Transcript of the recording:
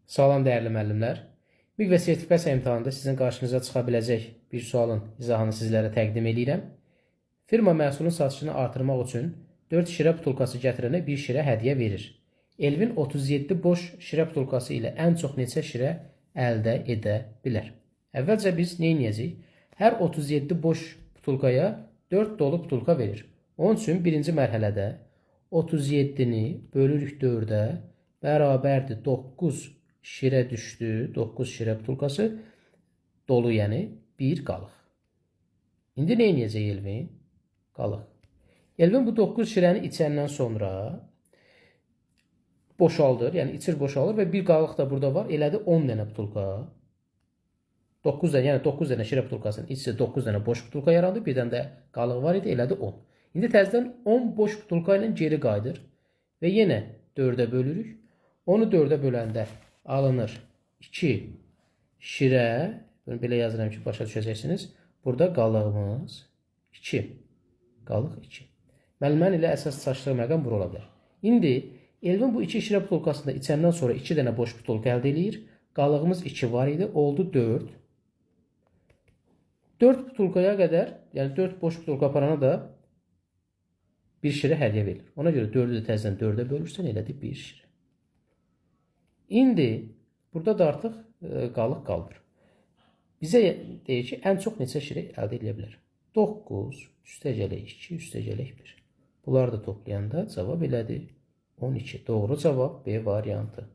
Salam dəyərli müəllimlər. MİQ və sertifikasiya imtahanında sizin qarşınıza çıxa biləcək bir sualın izahını sizlərə təqdim edirəm. Firma məhsulun satışını artırmaq üçün 4 şirə butulkası gətirənə 1 şirə hədiyyə verir. Elvin 37 boş şirə butulkası ilə ən çox neçə şirə əldə edə bilər? Əvvəlcə biz nə edəcəyik? Hər 37 boş butulkaya 4 dolu butulka verir. Onun üçün birinci mərhələdə 37-ni bölürük 4-ə bərabərdir 9 şirə düşdü. 9 şirə butulkası dolu, yəni 1 qalıq. İndi nə edəcək Elvin? Qalıq. Elvin bu 9 şirəni içəndən sonra boşaldır, yəni içir boşalır və bir qalıq da burada var. Elədi 10 dənə butulka. 9 dənə, yəni 9 dənə şirə butulkasının içində 9 dənə boş butulka yarandı. Bir dənə də qalıq var idi, elədi 10. İndi təzədən 10 boş butulka ilə geri qayıdır və yenə 4-ə bölürük. Onu 4-ə böləndə alınır 2 şirə. Bunu belə yazıram ki, başa düşəcəksiniz. Burada qalığımız 2. Qalıq 2. Müəllimənin ilə əsas çatışdığı məqam bura ola bilər. İndi Elvin bu 2 şirə butulkasında içəndən sonra 2 dənə boş butulka əldə edir. Qalığımız 2 var idi, oldu 4. 4 butulkaya qədər, yəni 4 boş butulka aparana da 1 şirə hədiyyə verilir. Ona görə 4-ü də təzədən 4-ə bölürsən, elədi 1 şirə. İndi burada da artıq qalıq qalmır. Bizə deyir ki, ən çox neçə şirə əldə edə bilər? 9 üstəgələk 2 üstəgələk 1. Bunları da toplayanda cavab elədi 12. Doğru cavab B variantı.